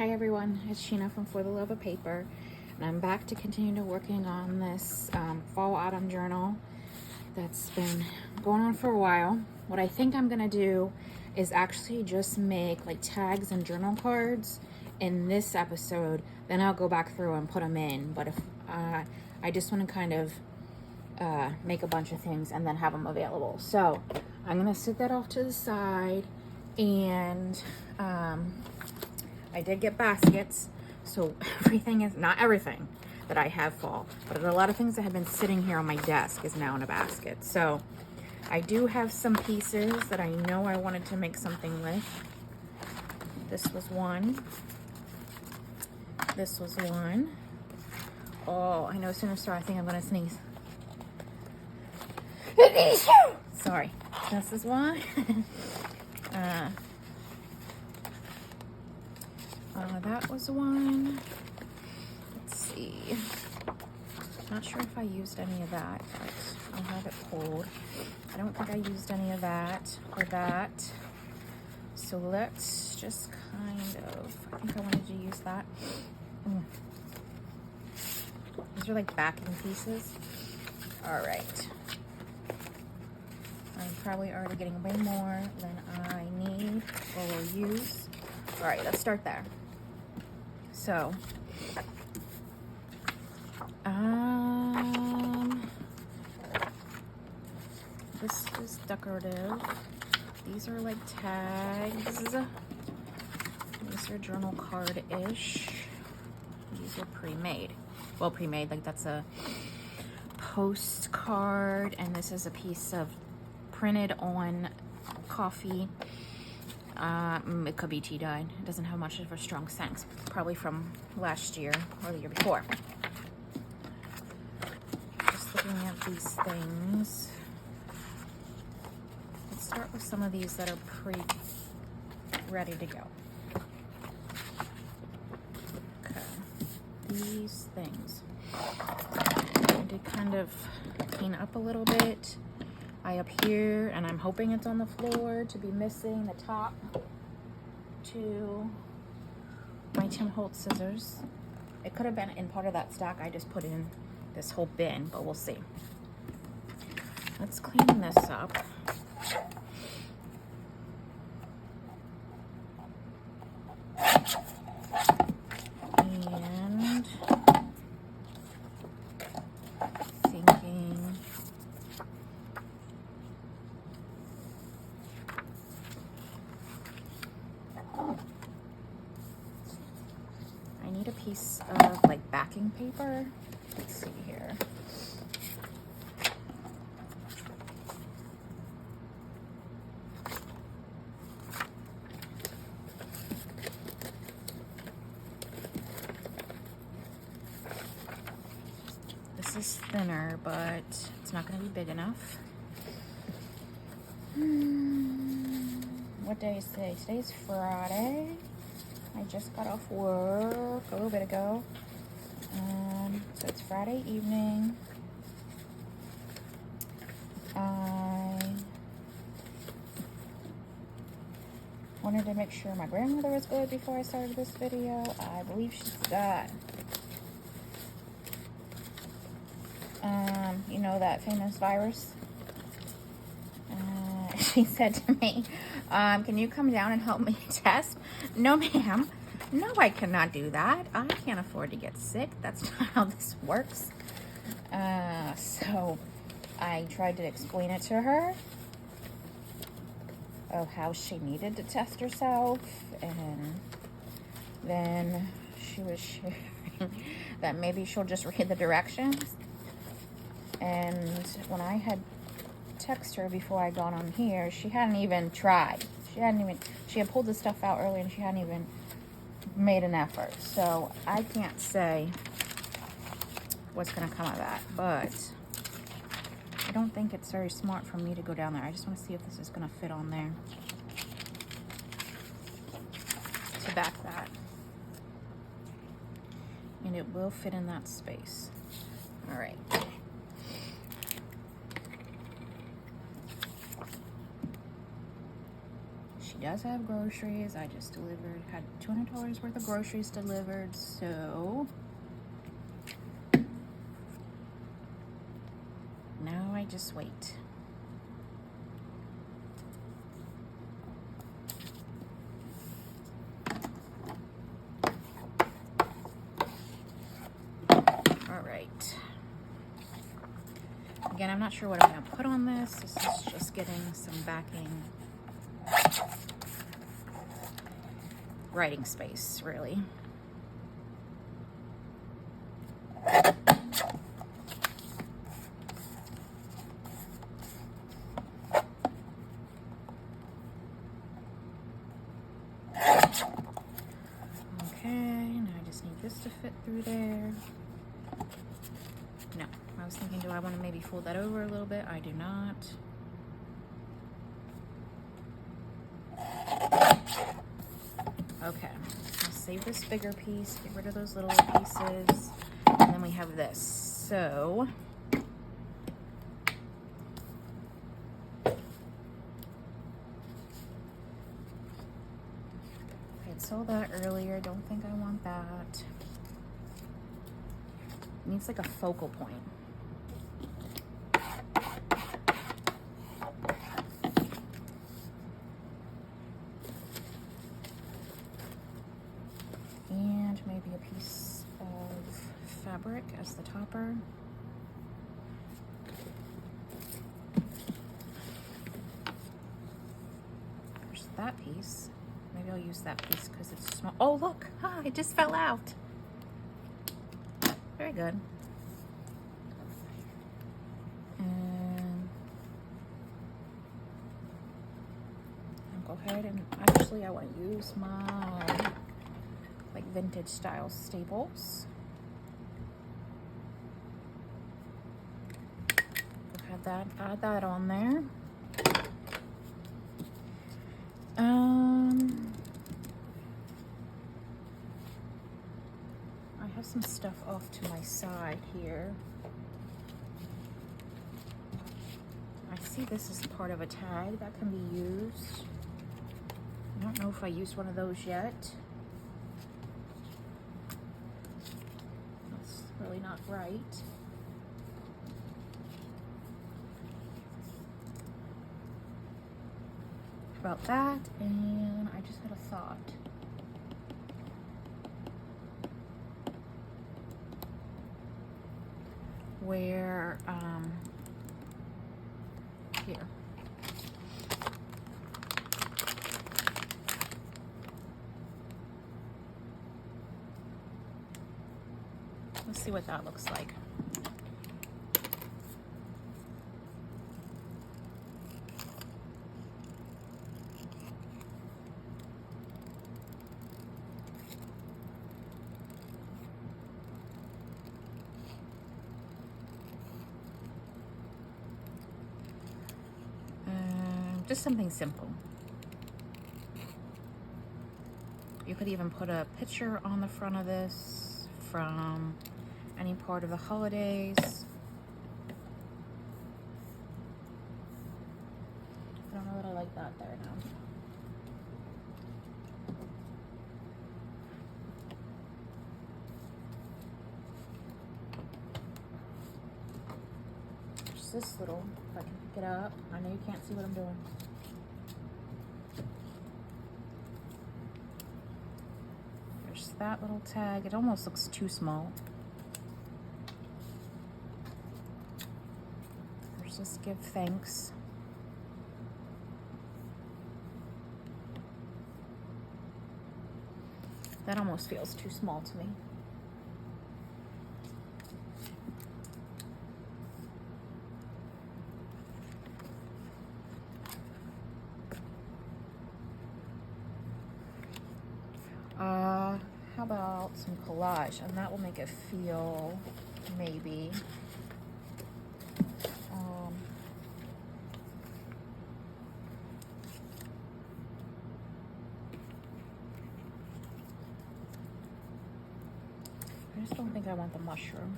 Hi everyone, it's Sheena from For the Love of Paper, and I'm back to continue to working on this fall autumn journal that's been going on for a while. What I think I'm gonna do is actually just make like tags and journal cards in this episode, then I'll go back through and put them in. But if I just want to kind of make a bunch of things and then have them available. So I'm gonna set that off to the side, and I did get baskets, so everything is, not everything that I have fall, but a lot of things that have been sitting here on my desk is now in a basket. So I do have some pieces that I know I wanted to make something with. This was one. This was one. Oh, I know as soon as I start, I think I'm gonna sneeze. Sorry. This is one. That was one. Let's see. Not sure if I used any of that, but I'll have it pulled. I don't think I used any of that or that. So let's just kind of, I think I wanted to use that. These are like backing pieces. All right. I'm probably already getting way more than I need or will use. All right, let's start there. So, this is decorative. These are like tags. These are journal card-ish. These are pre-made. Well, pre-made, like that's a postcard, and this is a piece of printed on coffee. It could be tea dyed. It doesn't have much of a strong scent. Probably from last year or the year before. Just looking at these things. Let's start with some of these that are ready to go. Okay. These things. I did kind of clean up a little bit. Up here, and I'm hoping it's on the floor to be missing the top to my Tim Holtz scissors. It could have been in part of that stack I just put in this whole bin, but we'll see. Let's clean this up. And thinking I need a piece of like backing paper. Let's see here. This is thinner, but it's not going to be big enough. What day is today? Today's Friday. I just got off work a little bit ago. So it's Friday evening. I wanted to make sure my grandmother was good before I started this video. I believe she's got, you know, that famous virus. She said to me, can you come down and help me test? No, ma'am. No, I cannot do that. I can't afford to get sick. That's not how this works. So I tried to explain it to her of how she needed to test herself, and then she was sharing that maybe she'll just read the directions. And when I had texted her before I got on here, she hadn't even tried. She had pulled the stuff out earlier and she hadn't even made an effort. So I can't say what's going to come of that, but I don't think it's very smart for me to go down there. I just want to see if this is going to fit on there to back that. And it will fit in that space. All right. She does have groceries. I just had $200 worth of groceries delivered, so now I just wait. All right. Again, I'm not sure what I'm going to put on this. This is just getting some backing writing space, really. Okay, now I just need this to fit through there. No, I was thinking, do I want to maybe fold that over a little bit? I do not. Okay, I'll save this bigger piece, get rid of those little pieces, and then we have this. So, I had sold that earlier, don't think I want that. It needs like a focal point. And maybe a piece of fabric as the topper. There's that piece. Maybe I'll use that piece because it's small. Oh, look! Ah, it just fell out. Very good. And I'll go ahead and actually I want to use my like vintage style staples. Add that on there. I have some stuff off to my side here. I see this is part of a tag that can be used. I don't know if I used one of those yet. That's really not right. About that, and I just had a thought. Where, here. Let's see what that looks like. Just something simple. You could even put a picture on the front of this from any part of the holidays. I don't know that I like that there now. There's this little, if I can pick it up. I know you can't see what I'm doing. There's that little tag. It almost looks too small. There's this give thanks. That almost feels too small to me. How about some collage? And that will make it feel, maybe, I just don't think I want the mushroom.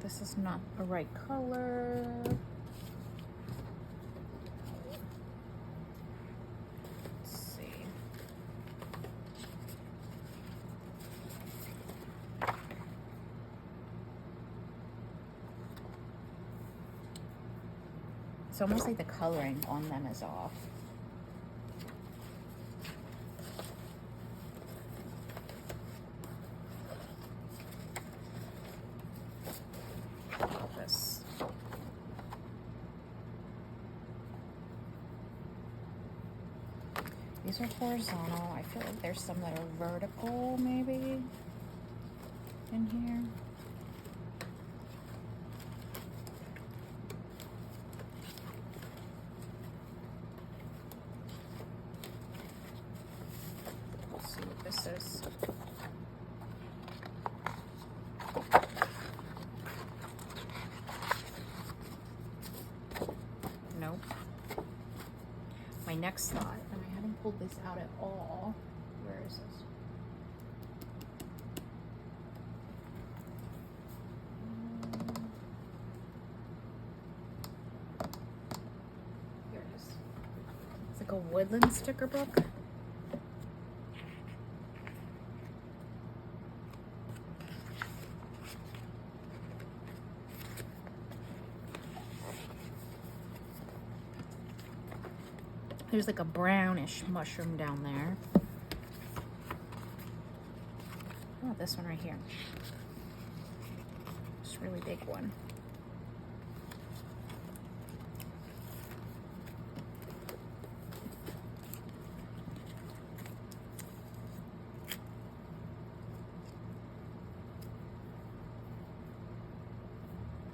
This this is not the right color. Let's see. It's almost like the coloring on them is off. These are horizontal. I feel like there's some that are vertical, maybe, in here. Let's see what this is. Nope. My next thought, and I haven't pulled this out at all. Where is this? Here it is. It's like a woodland sticker book. There's like a brownish mushroom down there. How about this one right here? This really big one.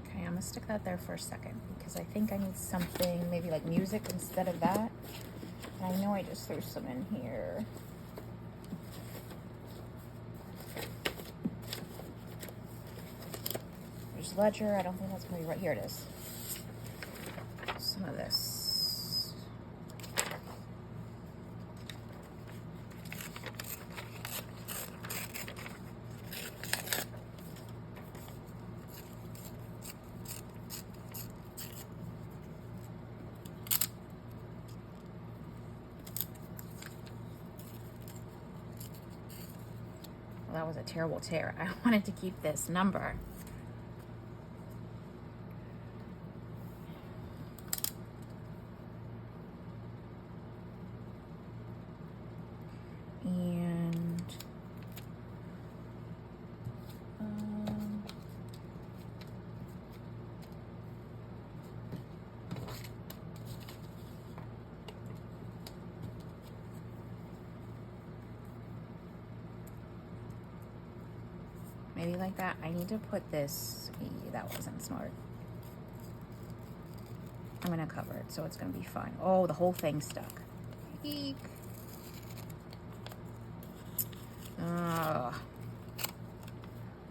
Okay, I'm gonna stick that there for a second because I think I need something, maybe like music instead of that. I know I just threw some in here. There's ledger. I don't think that's going to be right. Here it is. Some of this. Well, that was a terrible tear. I wanted to keep this number. And maybe like that. I need to put this, that wasn't smart. I'm gonna cover it so it's gonna be fine. Oh, the whole thing stuck. Eek.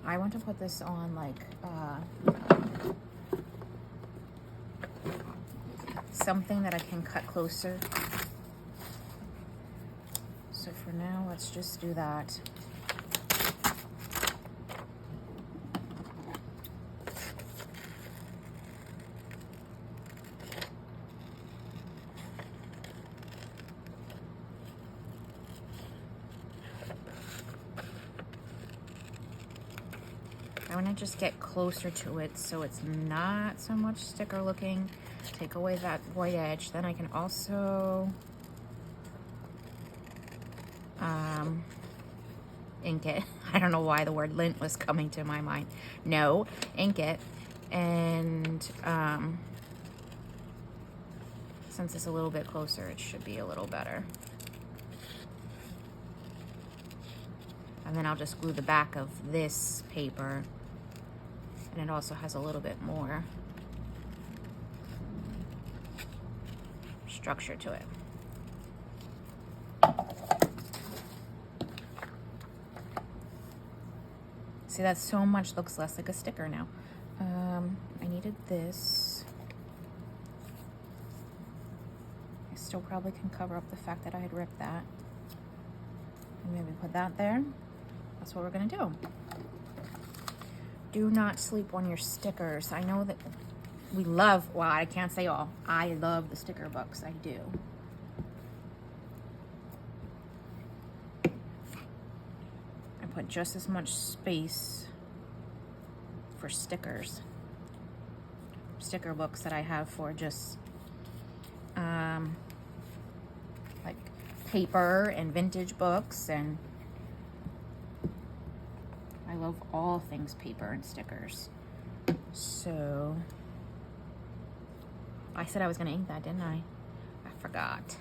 I want to put this on like something that I can cut closer. So for now, let's just do that. I want to just get closer to it so it's not so much sticker looking. Take away that white edge. Then I can also ink it. I don't know why the word lint was coming to my mind. No, ink it. And since it's a little bit closer, it should be a little better. And then I'll just glue the back of this paper. And it also has a little bit more structure to it. See, that so much looks less like a sticker now. I needed this. I still probably can cover up the fact that I had ripped that. And maybe put that there. That's what we're gonna do. Do not sleep on your stickers. I know that we love, well, I can't say all. I love the sticker books. I do. I put just as much space for stickers. Sticker books that I have for just like paper and vintage books, and I love all things paper and stickers. So I said I was gonna ink that, didn't I? I forgot.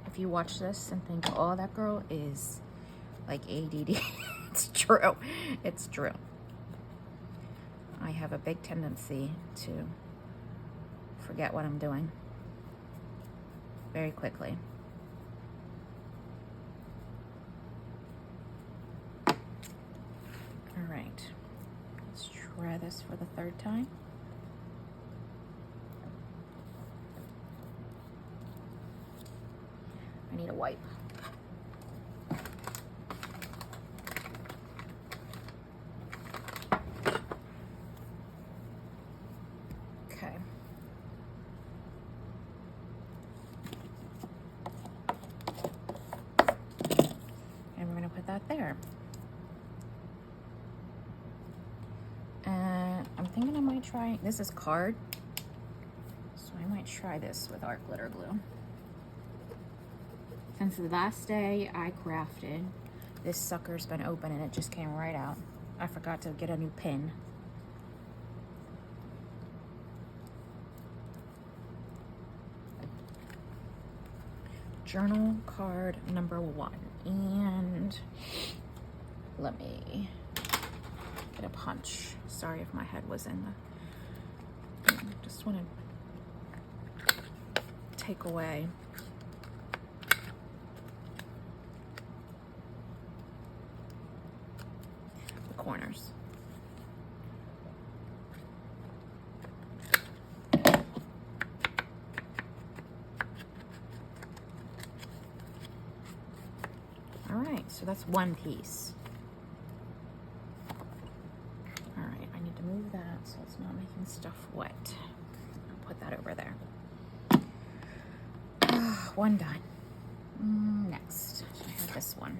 If you watch this and think, oh, that girl is like ADD, it's true. It's true. I have a big tendency to forget what I'm doing very quickly. All right, let's try this for the third time. I need a wipe. Okay. And we're going to put that there. I'm thinking I might try, this is card, so I might try this with art glitter glue. Since the last day I crafted, this sucker's been open and it just came right out. I forgot to get a new pin. Journal card number 1. And let me get a punch. Sorry if my head was in the, just want to take away the corners. All right, so that's one piece. All right, I need to move that so it's not making stuff wet. I'll put that over there. One done. Next, I have this one.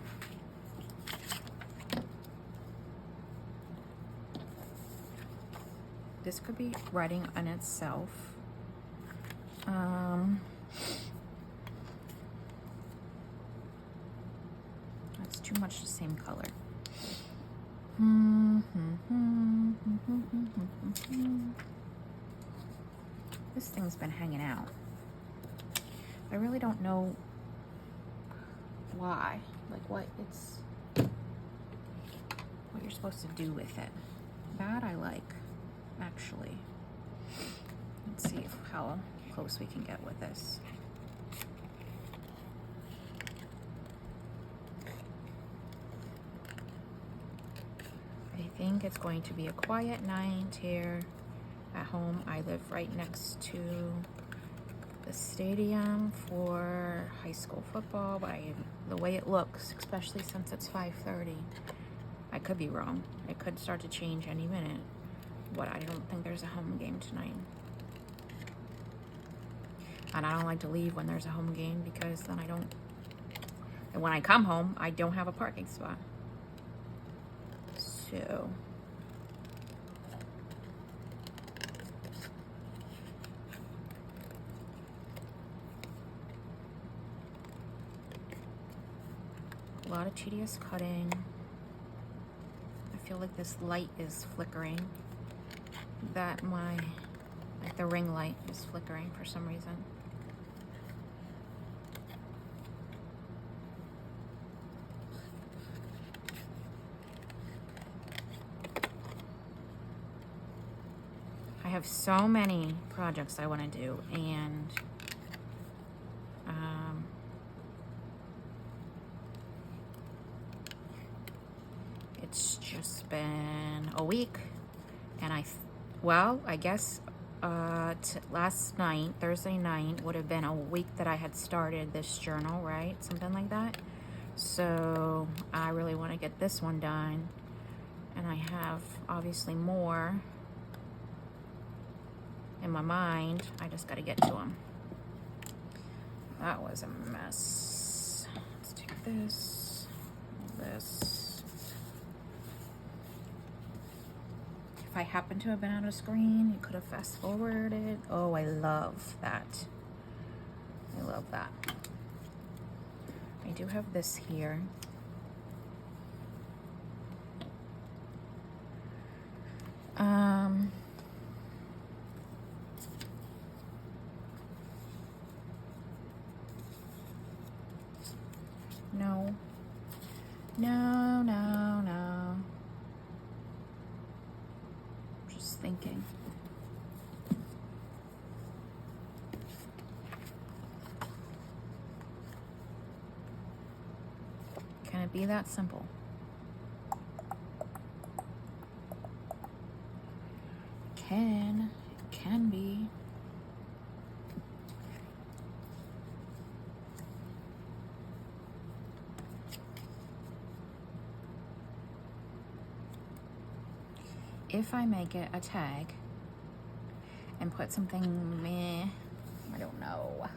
This could be writing on itself. That's too much the same color. This thing's been hanging out. I really don't know why, like what you're supposed to do with it. That I like, actually. Let's see how close we can get with this. I think it's going to be a quiet night here at home. I live right next to the stadium for high school football, but the way it looks, especially since it's 5:30, I could be wrong. It could start to change any minute, but I don't think there's a home game tonight. And I don't like to leave when there's a home game because then and when I come home, I don't have a parking spot. So a lot of tedious cutting. I feel like this light is flickering. Like the ring light is flickering for some reason. I have so many projects I want to do, and it's just been a week, and I guess last night, Thursday night, would have been a week that I had started this journal, right? Something like that. So I really want to get this one done And I have obviously more in my mind. I just got to get to them. That was a mess. Let's take this, this. If I happen to have been out of screen, you could have fast forwarded. Oh, I love that. I love that. I do have this here. No. No, no, no. Just thinking. Can it be that simple? It can be. If I make it a tag and put something meh, I don't know.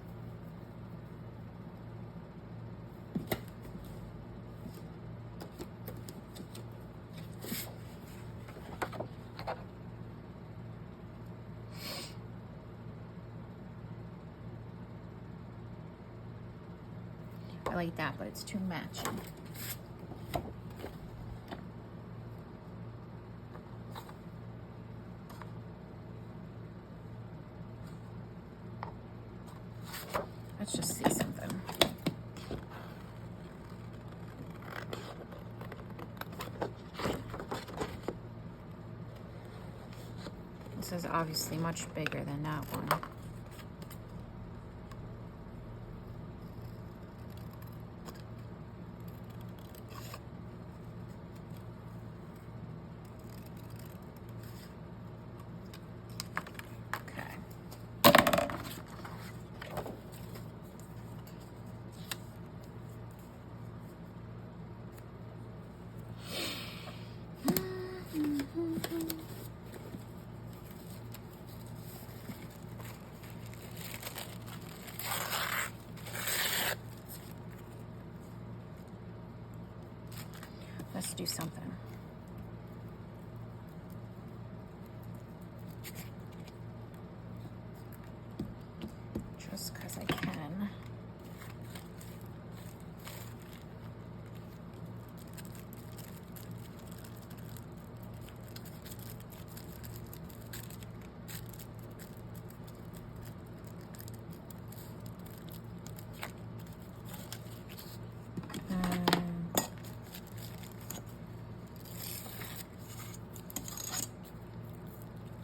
I like that, but it's too matching. Let's just see something. This is obviously much bigger than that one. Let's do something. Just because I can.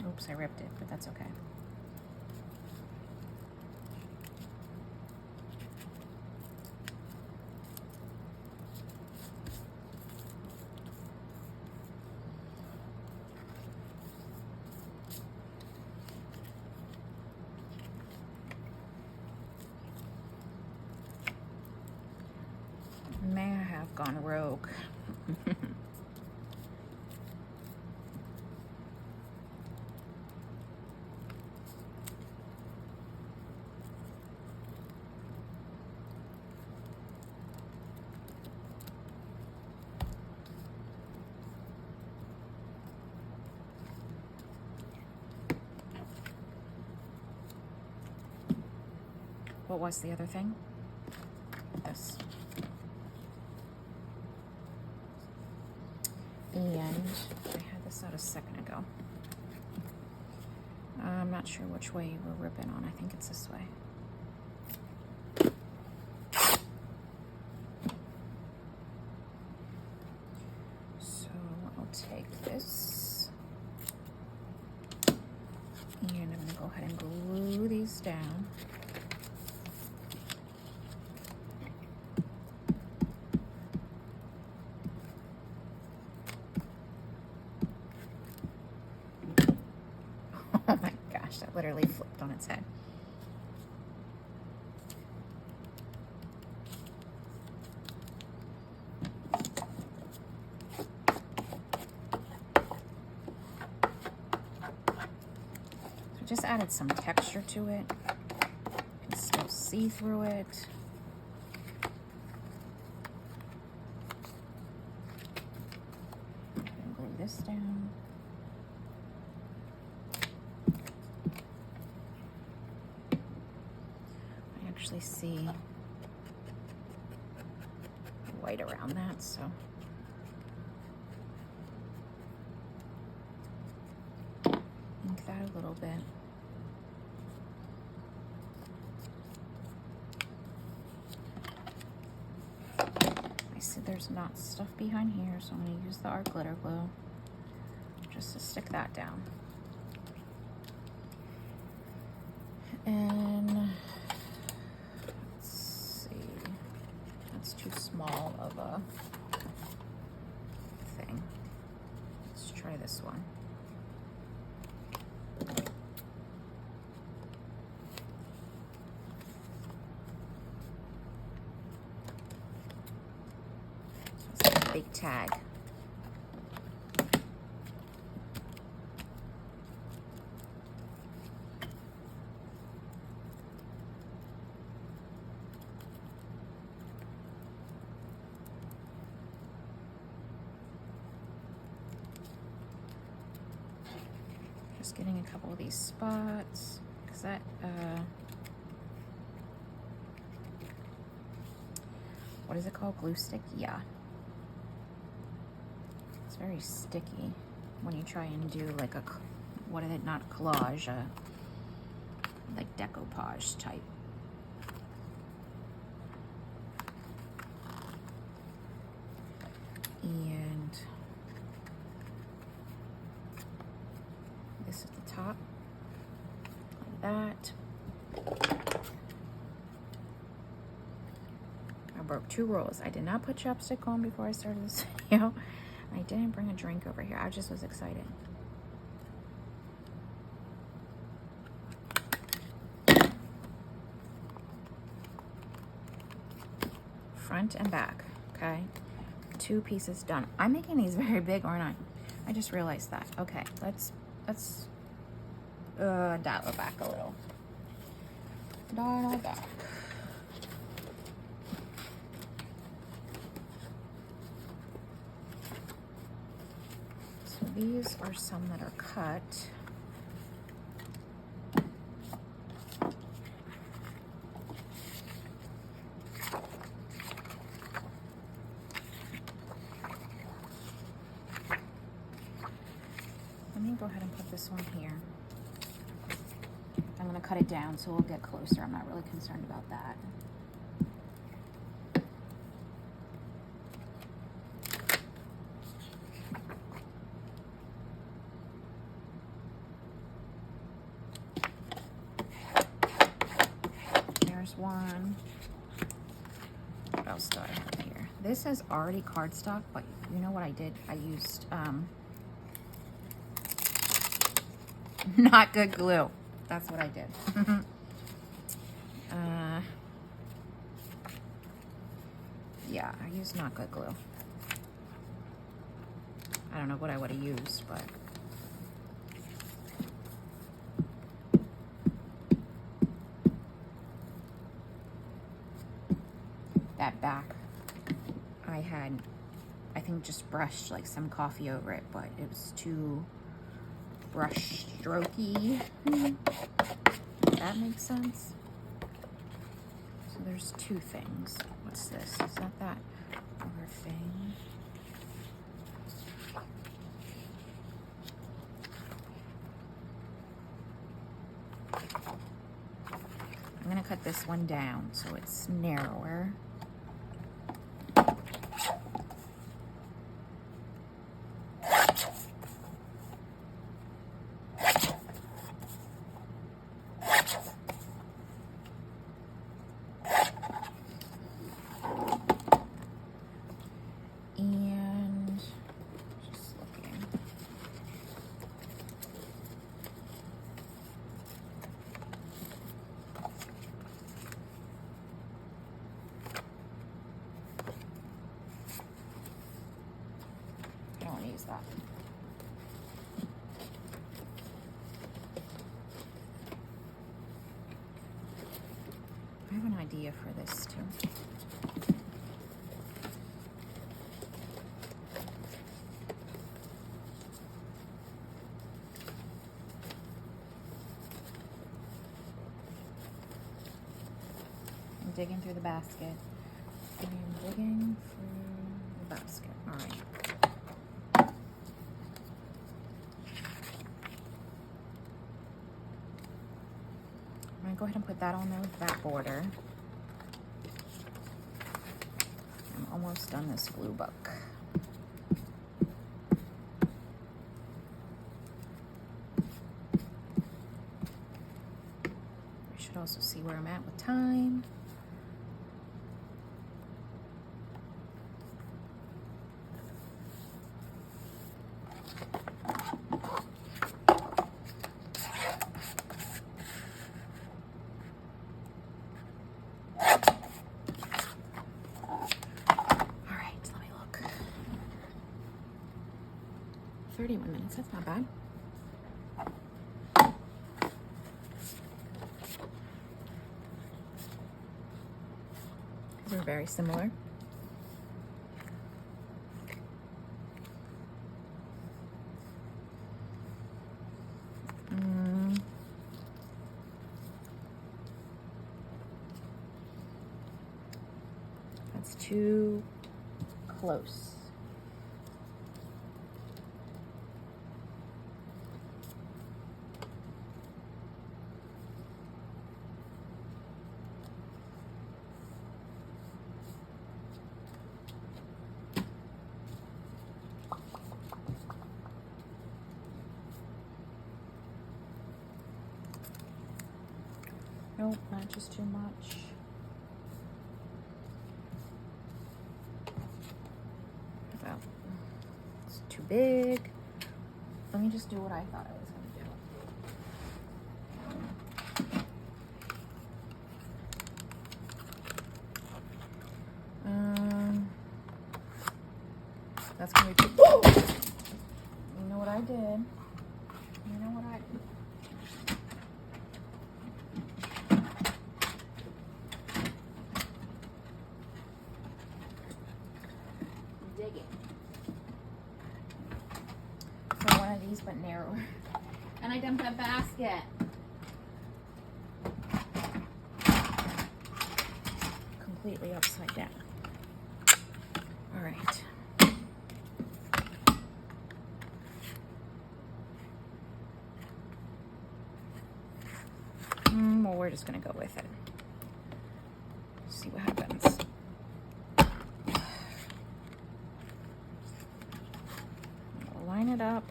Oops, I ripped it, but that's okay. May I have gone rogue? What was the other thing? This. And I had this out a second ago. I'm not sure which way we're ripping on. I think it's this way. So I'll take this. And I'm going to go ahead and glue these down. Oh my gosh, that literally flipped on its head. just added some texture to it. You can still see through it. And glue this down. I actually see white around that, so ink that a little bit. I see there's not stuff behind here, so I'm going to use the art glitter glue just to stick that down. And let's see, that's too small of a thing. Let's try this one. Big tag. Just getting a couple of these spots because that what is it called? Glue stick? Yeah. It's very sticky when you try and do like a, what is it, not collage, like decoupage type. And this is the top, like that. I broke 2 rolls. I did not put chapstick on before I started this video. I didn't bring a drink over here. I just was excited. Front and back, okay? 2 pieces done. I'm making these very big, aren't I? I just realized that. Okay, let's dial it back a little. Dial it back. These are some that are cut. Let me go ahead and put this one here. I'm going to cut it down so we'll get closer. I'm not really concerned about that. One. What else do I have here? This is already cardstock, but you know what I did? I used not good glue. That's what I did. Yeah, I used not good glue. I don't know what I would have used, but that back I think just brushed like some coffee over it, but it was too brush strokey. If that makes sense. So there's 2 things. What's this? Is that other thing? I'm gonna cut this one down so it's narrower. idea for this too. I'm digging through the basket. I'm digging through the basket. All right. I'm gonna go ahead and put that on there with that border. I'm almost done this glue book. I should also see where I'm at with time. All right, let me look. 31 minutes, that's not bad. These are very similar. That's too close. Nope, not just too much. Well, it's too big. Let me just do what I thought I was gonna do. That's gonna be too. You know what I did? You know what I did? Digging. So one of these, but narrower. And I dumped that basket. Completely upside down. All right. Well, we're just gonna go with it. See what happens. I'll line it up.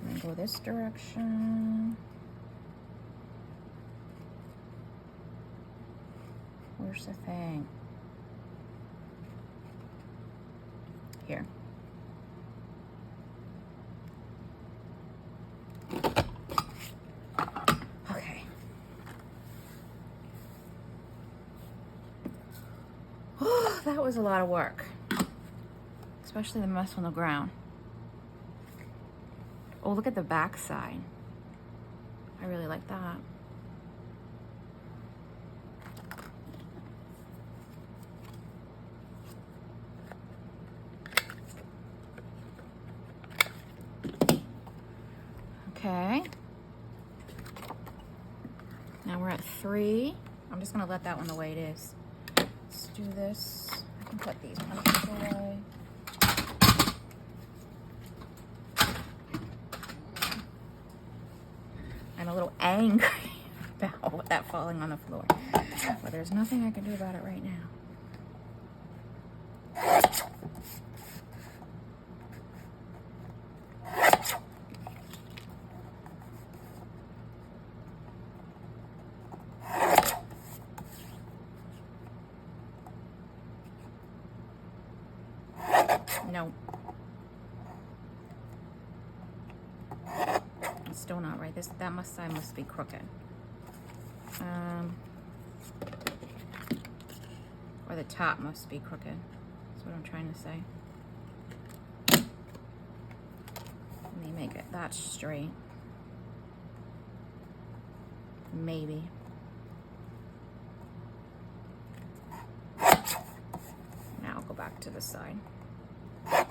And then go this direction. Where's the thing? Here. Okay. Oh, that was a lot of work. Especially the mess on the ground. Oh, look at the back side. I really like that. Okay. Now we're at 3. I'm just gonna let that one the way it is. Let's do this. I can put these pencils away. I'm a little angry about that falling on the floor, but there's nothing I can do about it right now. No. It's still not right. That side must be crooked. Or the top must be crooked. So what I'm trying to say. Let me make it that straight. Maybe. Now I'll go back to the side. I'll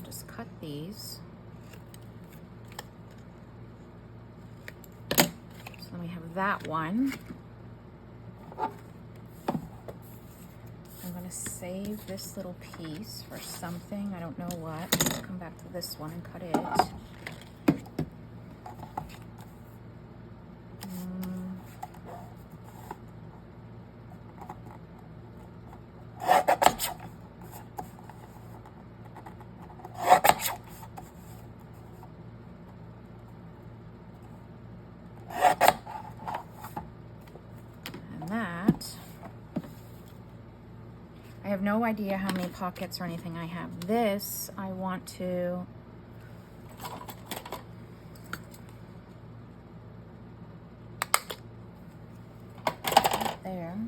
just cut these. So then we have that one. I'm going to save this little piece for something. I don't know what. I'll come back to this one and cut it. I have no idea how many pockets or anything I have. This, I want to there.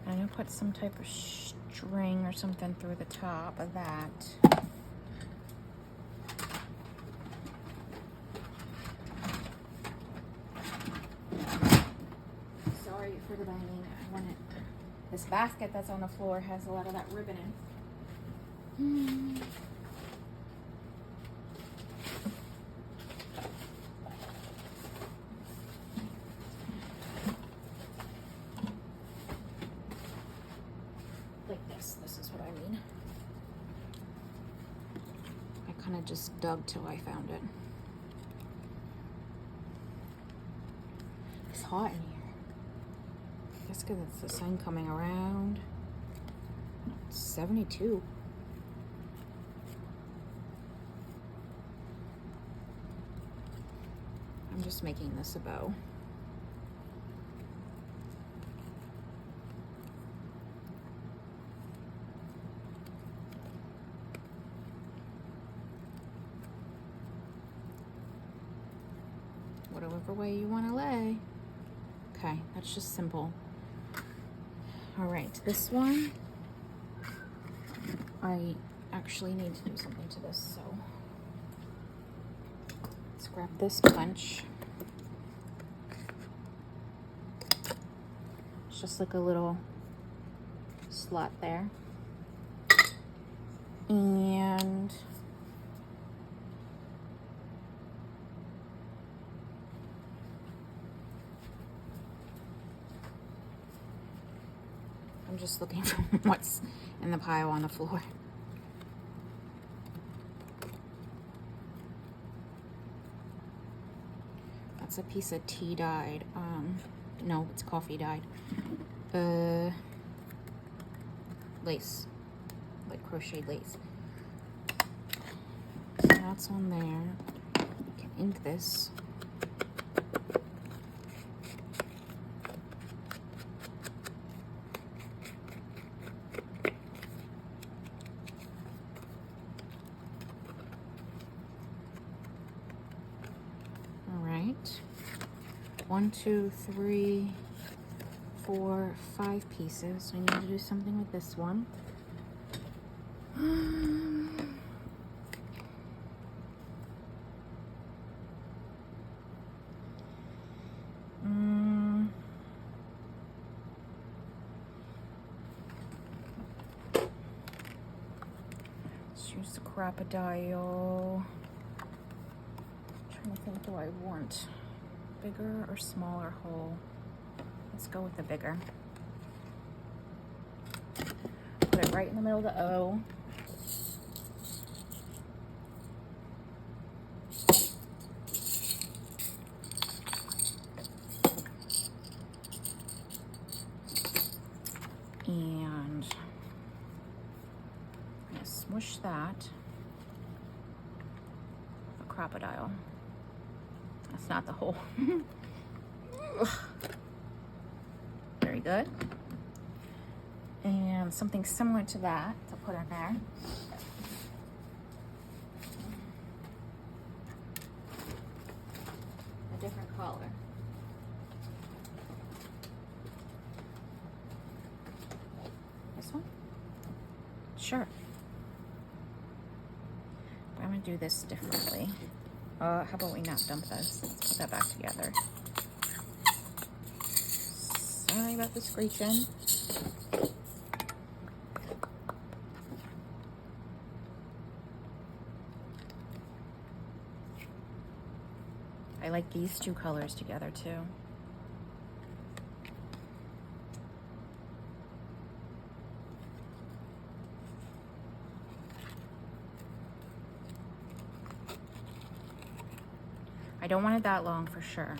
I'm gonna put some type of string or something through the top of that. Sorry for the banging. I want it. This basket that's on the floor has a lot of that ribbon in. Like this. This is what I mean. I kind of just dug till I found it. It's hot in here. That's because it's the sun coming around. It's 72. I'm just making this a bow. Whatever way you want to lay. Okay, that's just simple. All right, this one, I actually need to do something to this, so let's grab this punch. It's just like a little slot there. And I'm just looking for what's in the pile on the floor. That's a piece of tea dyed. No, it's coffee dyed. Lace, like crocheted lace. So that's on there. You can ink this. All right. 1, 2, 3, 4, 5 pieces. I need to do something with this one. Let's use the crocodile. Trying to think, do I want bigger or smaller hole? Let's go with the bigger. Put it right in the middle of the O. And I'm gonna smush that. A crocodile. That's not the hole. Very good. And something similar to that to put in there. I different color. This one? Sure. But I'm gonna do this differently. How about we not dump this? Let's put that back together. Sorry about the screeching. I like these two colors together too. I don't want it that long for sure.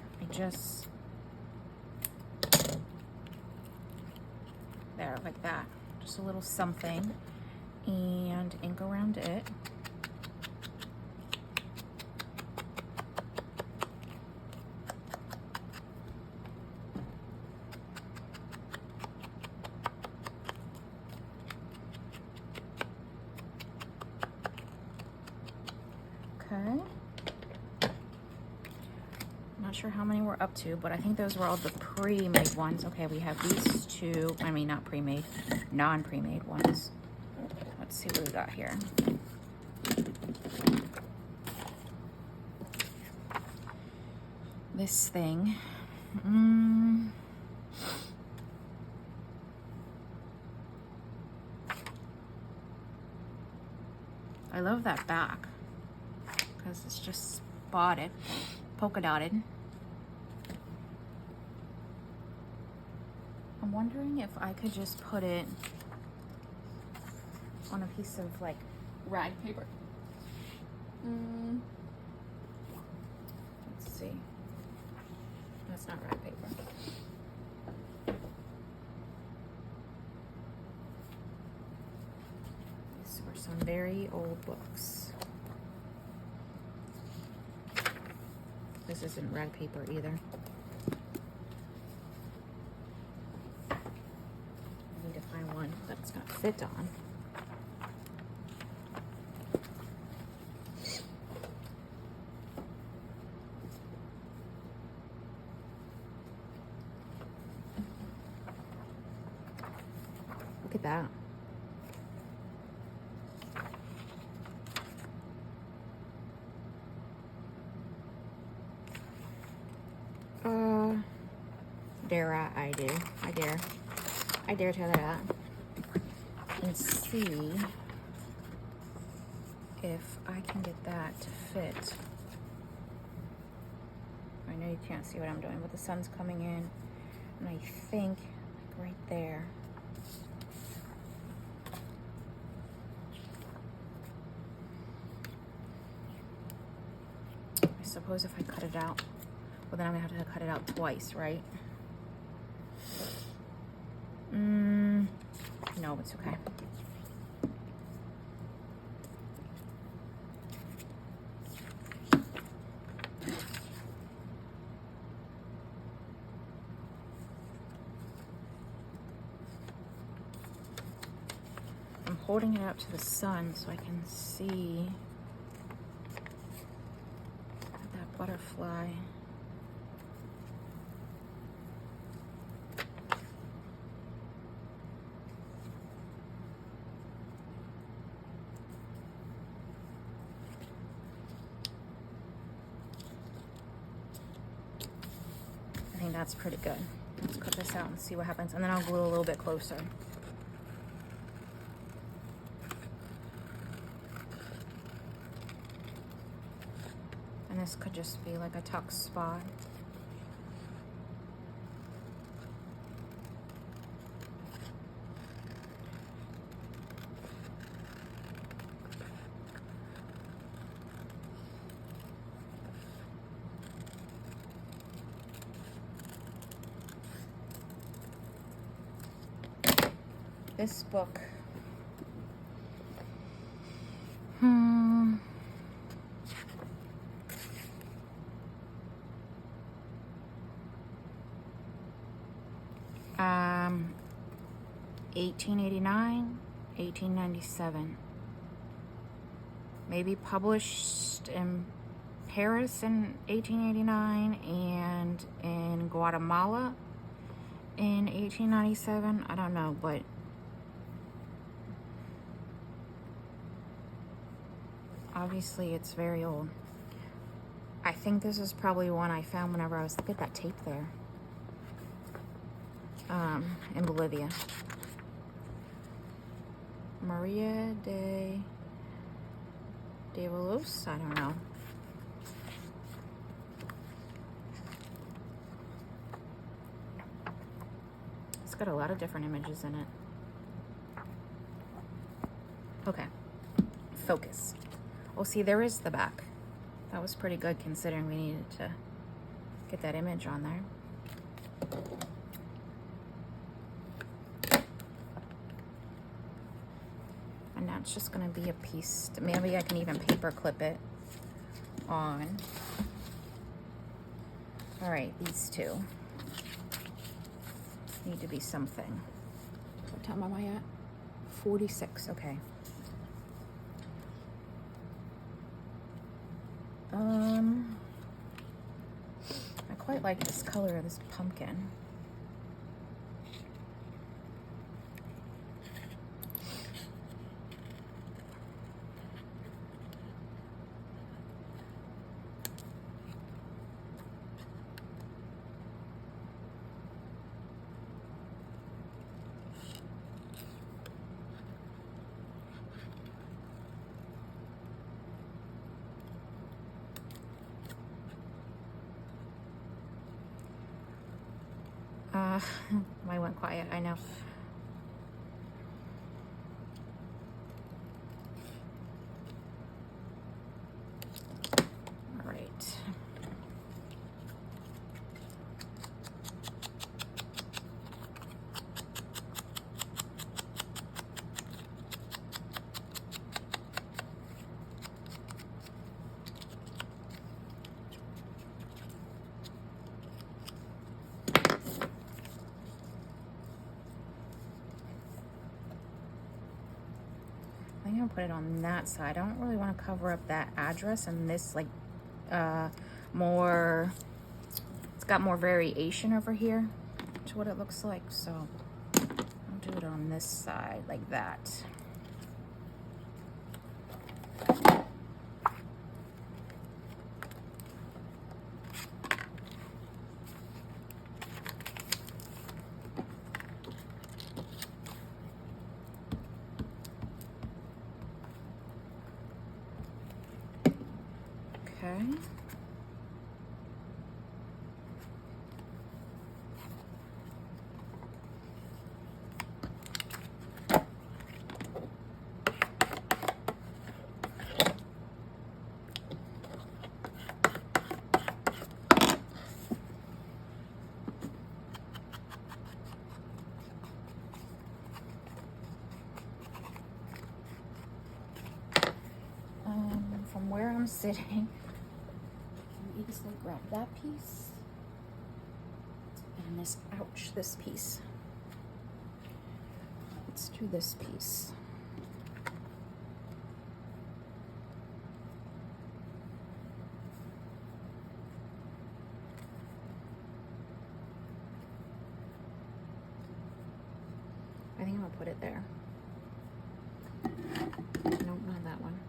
There, like that. Just a little something. And ink around it. Okay. Not sure how many we're up to, but I think those were all the pre-made ones. Okay, we have these two, I mean not pre-made, non-pre-made ones. Let's see what we got here. This thing. I love that back because it's just spotted, polka dotted. I'm wondering if I could just put it on a piece of like rag paper. Let's see. That's not rag paper. These were some very old books. This isn't rag paper either. I need to find one that's gonna fit on. Look at that. I dare tell her that. And see if I can get that to fit. I know you can't see what I'm doing, but the sun's coming in, and I think like right there. I suppose if I cut it out, well then I'm gonna have to cut it out twice, right? No, it's okay. I'm holding it out to the sun so I can see that butterfly. I think that's pretty good. Let's cut this out and see what happens, and then I'll glue a little bit closer. And this could just be like a tuck spot. This book, 1889, 1897. Maybe published in Paris in 1889 and in Guatemala in 1897. I don't know, but obviously it's very old. I think this is probably one I found whenever I was, look at that tape there, in Bolivia. Maria de Avalos, I don't know. It's got a lot of different images in it. Okay, focus. Oh, see, there is the back. That was pretty good considering we needed to get that image on there. And now it's just gonna be a piece. Maybe I can even paper clip it on. All right, these two need to be something. What time am I at? 46, okay. I quite like this color of this pumpkin. I went quiet, I know. All right. I'm gonna put it on that side. I don't really want to cover up that address and this, like, more, it's got more variation over here to what it looks like, so I'll do it on this side like that. Okay. From where I'm sitting, you just like grab that piece and this, ouch, this piece. Let's do this piece. I think I'm gonna put it there. Nope, not that one.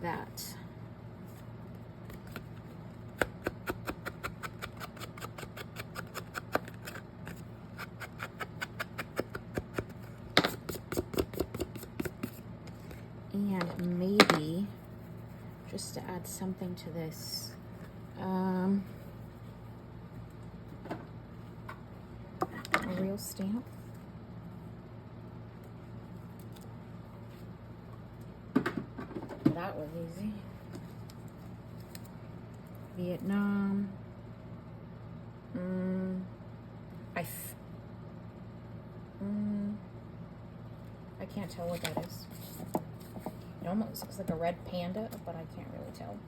That. And maybe just to add something to this, a real stamp. That was easy. Vietnam. I can't tell what that is. It almost looks like a red panda, but I can't really tell.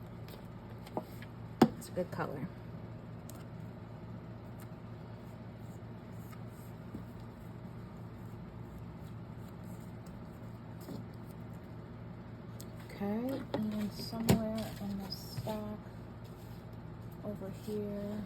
It's a good color. Okay, and somewhere in the stack over here.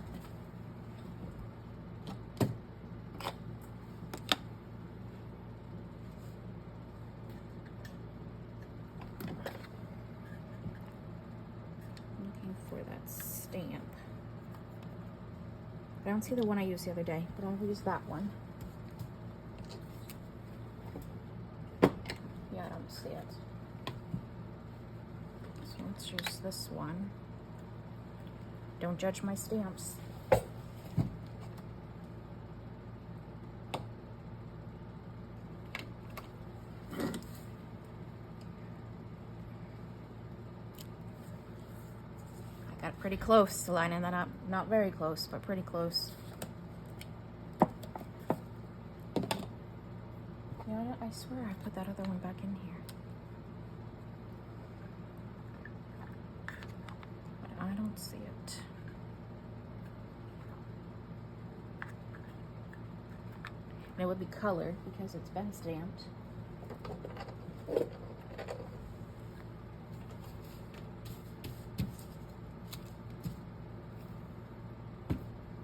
Looking for that stamp. I don't see the one I used the other day, but I'll use that one. Yeah, I don't see it. So let's use this one. Don't judge my stamps. I got pretty close to lining that up. Not very close, but pretty close. You know what? I swear I put that other one back in here. But I don't see it. And it would be colored because it's been stamped.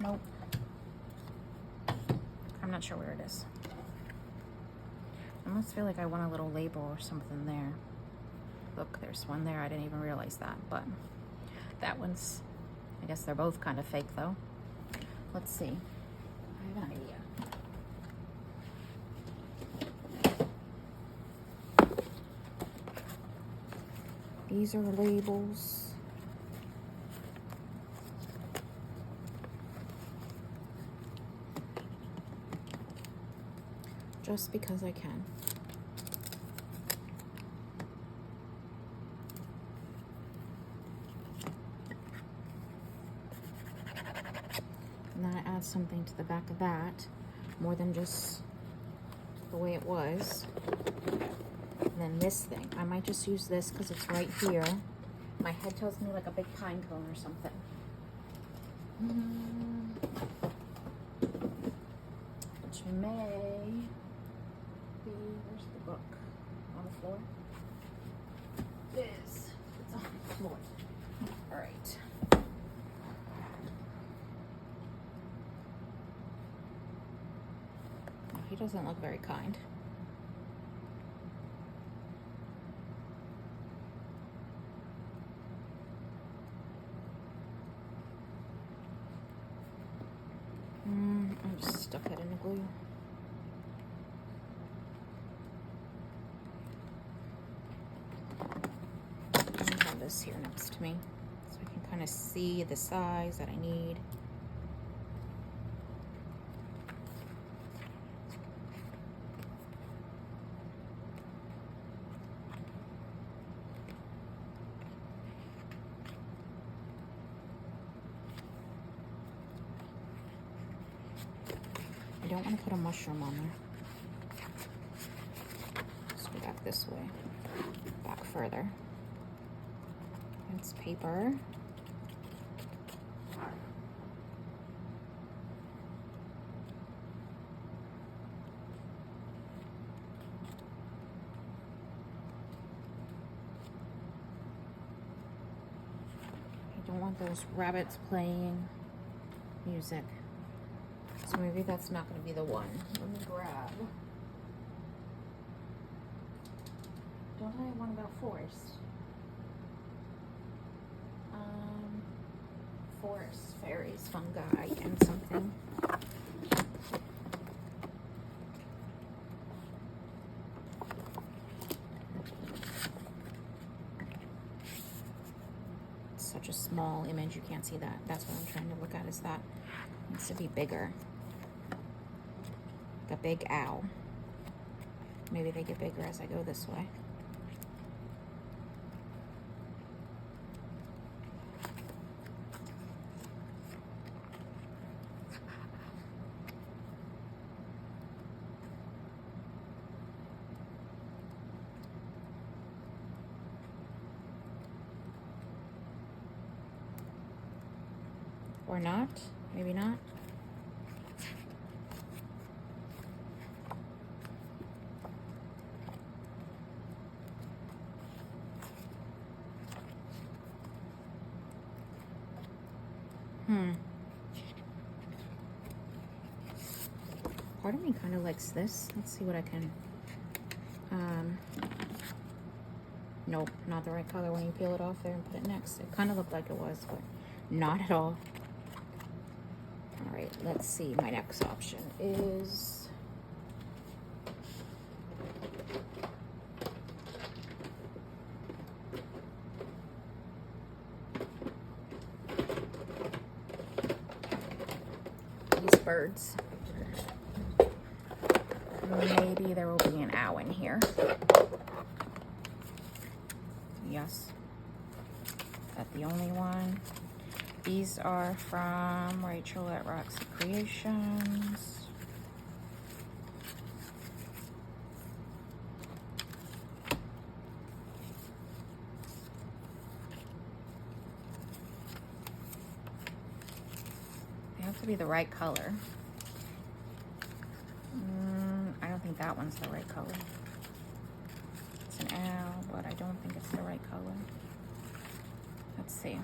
Nope. I'm not sure where it is. I almost feel like I want a little label or something there. Look, there's one there. I didn't even realize that, but that one's, I guess they're both kind of fake though. Let's see. I have an idea. These are labels. Just because I can. And then I add something to the back of that, more than just the way it was. And then this thing, I might just use this because it's right here. My head tells me like a big pine cone or something. Which may be, where's the book? On the floor? It is. It's on the floor. All right. He doesn't look very kind. I just stuck that in the glue. I have this here next to me so I can kind of see the size that I need. I don't want to put a mushroom on there. Let's go back this way. Back further. It's paper. I don't want those rabbits playing music. So maybe that's not going to be the one. Let me grab. Don't I have one about forest? Forest, fairies, fungi, and something. It's such a small image, you can't see that. That's what I'm trying to look at, is that it needs to be bigger. The big owl. Maybe they get bigger as I go this way. Or not, maybe not. Part of me kind of likes this. Let's see what I can, nope, not the right color when you peel it off there and put it next. It kind of looked like it was, but not at all. All right, let's see. My next option is these birds. Maybe there will be an owl in here. Yes. Is that the only one? These are from Rachel at Roxy Creations. They have to be the right color. I don't think that one's the right color. It's an owl, but I don't think it's the right color. Let's see.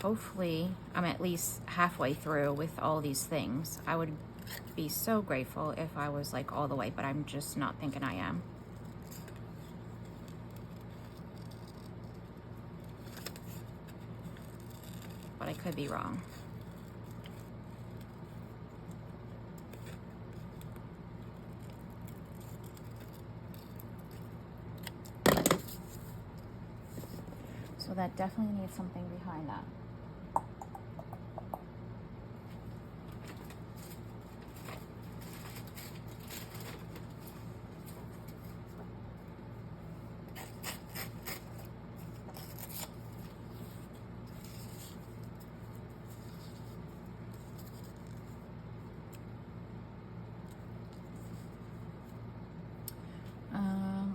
Hopefully I'm at least halfway through with all these things. I would be so grateful if I was like all the way, but I'm just not thinking I am. But I could be wrong. So that definitely needs something behind that.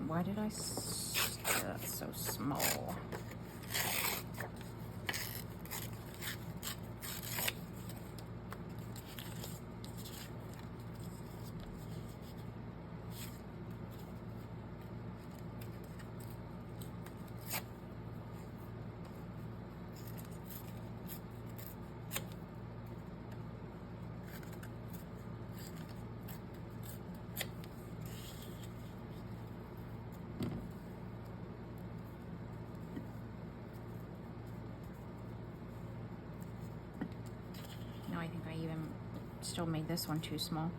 Why did that's so small? I think I even still made this one too small.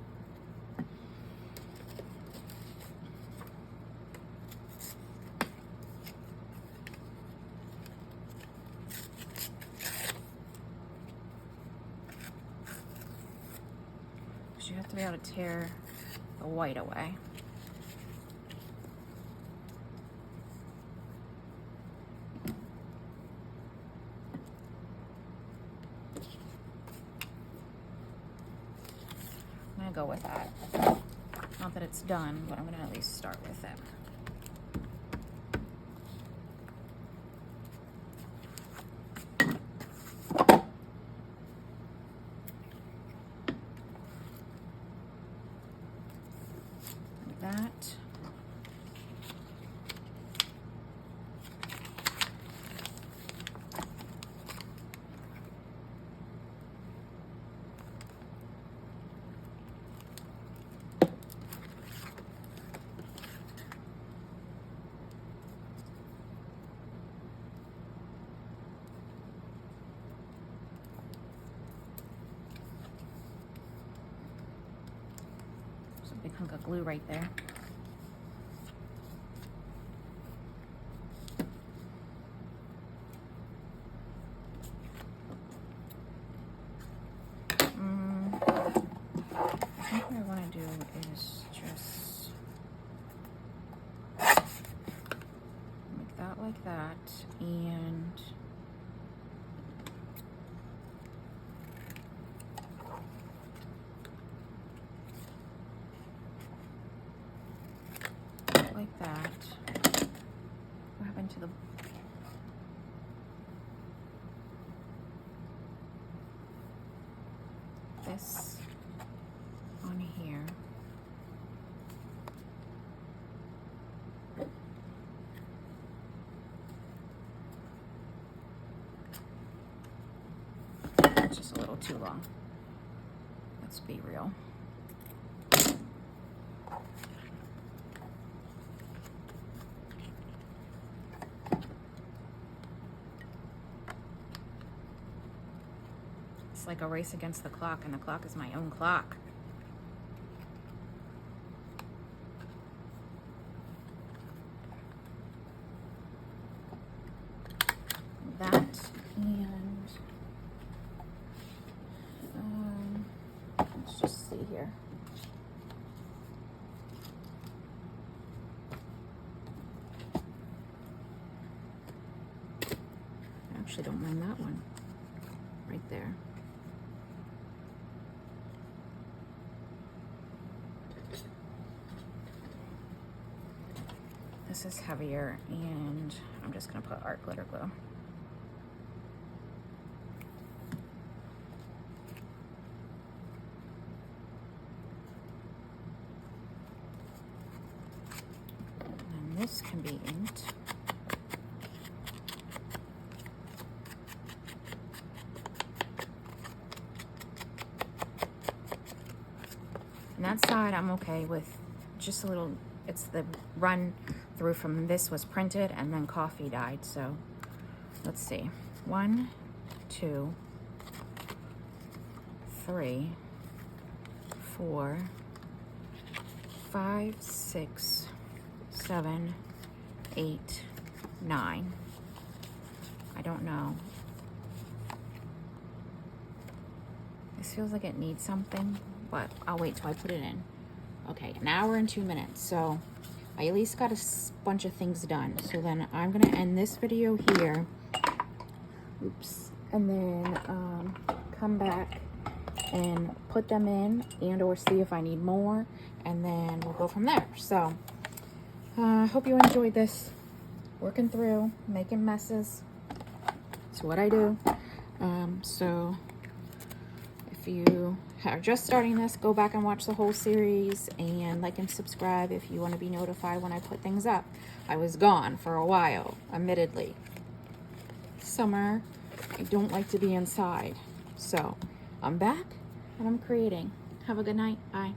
Because you have to be able to tear the white away. Go with that. Not that it's done, but I'm gonna at least start with it. Like that. Big hunk of glue right there. I think what I want to do is just make that like that, and this on here. It's just a little too long. Let's be real. It's like a race against the clock, and the clock is my own clock. That and let's just see here. I actually don't mind that one right there. This is heavier, and I'm just gonna put art glitter glue. And this can be inked. And that side I'm okay with just a little, it's the run through from this was printed and then coffee dyed. So let's see, 1, 2, 3, 4, 5, 6, 7, 8, 9. I don't know. This feels like it needs something, but I'll wait till I put it in. Okay, an hour and 2 minutes, so I at least got a bunch of things done. So then I'm gonna end this video here. Oops. And then come back and put them in and or see if I need more, and then we'll go from there. So hope you enjoyed this. Working through, making messes. It's what I do. So if you are just starting this, go back and watch the whole series, and like and subscribe if you want to be notified when I put things up. I was gone for a while, admittedly. Summer, I don't like to be inside. So I'm back and I'm creating. Have a good night. Bye.